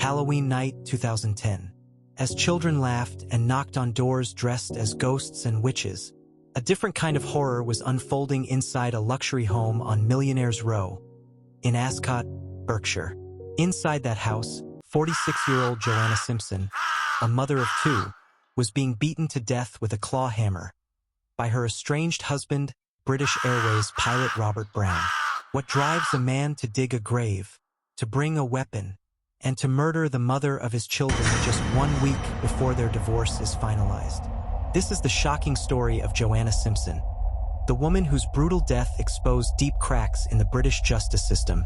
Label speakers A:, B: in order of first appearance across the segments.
A: Halloween night 2010. As children laughed and knocked on doors dressed as ghosts and witches, a different kind of horror was unfolding inside a luxury home on Millionaire's Row in Ascot, Berkshire. Inside that house, 46-year-old Joanna Simpson, a mother of two, was being beaten to death with a claw hammer by her estranged husband, British Airways pilot Robert Brown. What drives a man to dig a grave, to bring a weapon, and to murder the mother of his children just 1 week before their divorce is finalized? This is the shocking story of Joanna Simpson, the woman whose brutal death exposed deep cracks in the British justice system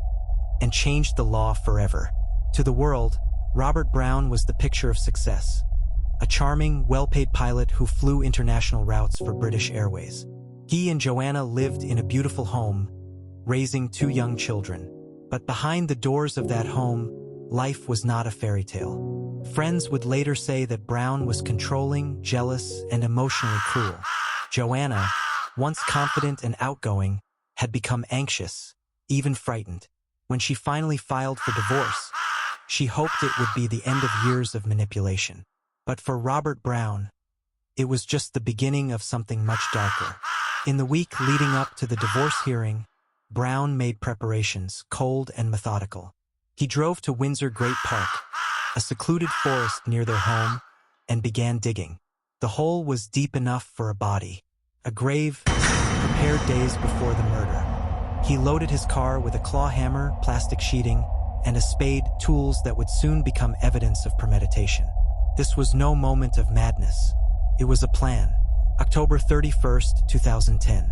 A: and changed the law forever. To the world, Robert Brown was the picture of success, a charming, well-paid pilot who flew international routes for British Airways. He and Joanna lived in a beautiful home, raising 2 young children. But behind the doors of that home, life was not a fairy tale. Friends would later say that Brown was controlling, jealous, and emotionally cruel. Joanna, once confident and outgoing, had become anxious, even frightened. When she finally filed for divorce, she hoped it would be the end of years of manipulation. But for Robert Brown, it was just the beginning of something much darker. In the week leading up to the divorce hearing, Brown made preparations, cold and methodical. He drove to Windsor Great Park, a secluded forest near their home, and began digging. The hole was deep enough for a body, a grave prepared days before the murder. He loaded his car with a claw hammer, plastic sheeting, and a spade, tools that would soon become evidence of premeditation. This was no moment of madness. It was a plan. October 31st, 2010.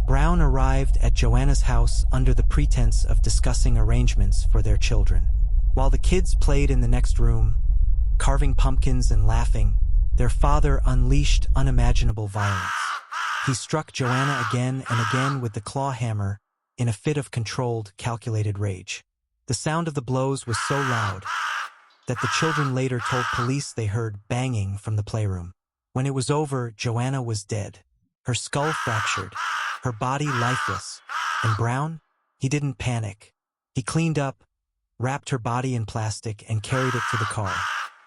A: Brown arrived at Joanna's house under the pretense of discussing arrangements for their children. While the kids played in the next room, carving pumpkins and laughing, their father unleashed unimaginable violence. He struck Joanna again and again with the claw hammer in a fit of controlled, calculated rage. The sound of the blows was so loud that the children later told police they heard banging from the playroom. When it was over, Joanna was dead, her skull fractured, her body lifeless. And Brown? He didn't panic. He cleaned up, wrapped her body in plastic, and carried it to the car.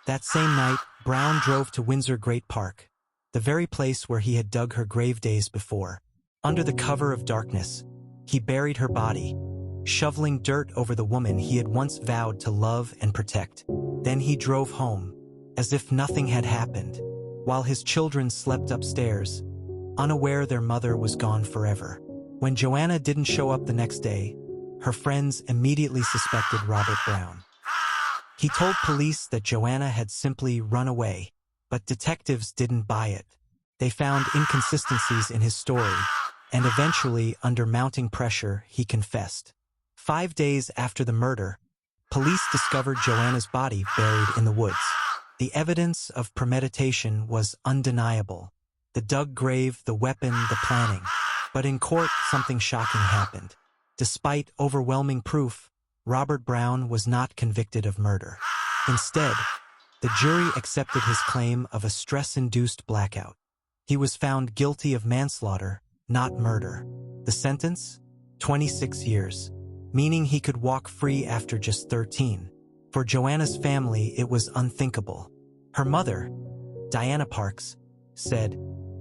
A: That same night, Brown drove to Windsor Great Park, the very place where he had dug her grave days before. Under the cover of darkness, he buried her body, shoveling dirt over the woman he had once vowed to love and protect. Then he drove home, as if nothing had happened, while his children slept upstairs, unaware their mother was gone forever. When Joanna didn't show up the next day, her friends immediately suspected Robert Brown. He told police that Joanna had simply run away, but detectives didn't buy it. They found inconsistencies in his story, and eventually, under mounting pressure, he confessed. 5 days after the murder, police discovered Joanna's body buried in the woods. The evidence of premeditation was undeniable. The dug grave, the weapon, the planning. But in court, something shocking happened. Despite overwhelming proof, Robert Brown was not convicted of murder. Instead, the jury accepted his claim of a stress-induced blackout. He was found guilty of manslaughter, not murder. The sentence? 26 years, meaning he could walk free after just 13. For Joanna's family, it was unthinkable. Her mother, Diana Parks, said,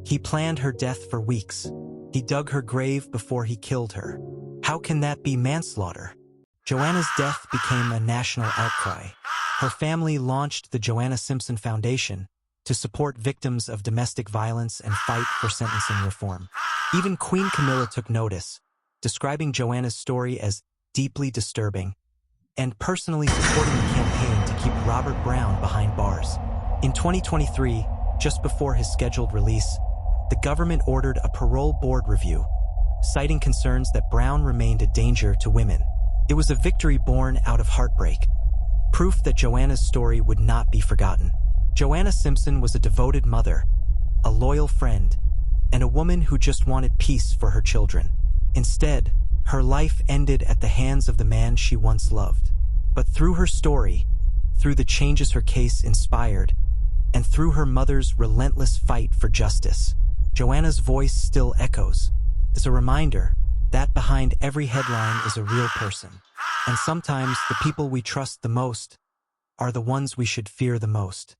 A: "He planned her death for weeks. He dug her grave before he killed her. How can that be manslaughter?" Joanna's death became a national outcry. Her family launched the Joanna Simpson Foundation to support victims of domestic violence and fight for sentencing reform. Even Queen Camilla took notice, describing Joanna's story as deeply disturbing and personally supporting the campaign to keep Robert Brown behind bars. In 2023, just before his scheduled release, the government ordered a parole board review, citing concerns that Brown remained a danger to women. It was a victory born out of heartbreak, proof that Joanna's story would not be forgotten. Joanna Simpson was a devoted mother, a loyal friend, and a woman who just wanted peace for her children. Instead, her life ended at the hands of the man she once loved. But through her story, through the changes her case inspired, and through her mother's relentless fight for justice, Joanna's voice still echoes. It's a reminder that behind every headline is a real person. And sometimes the people we trust the most are the ones we should fear the most.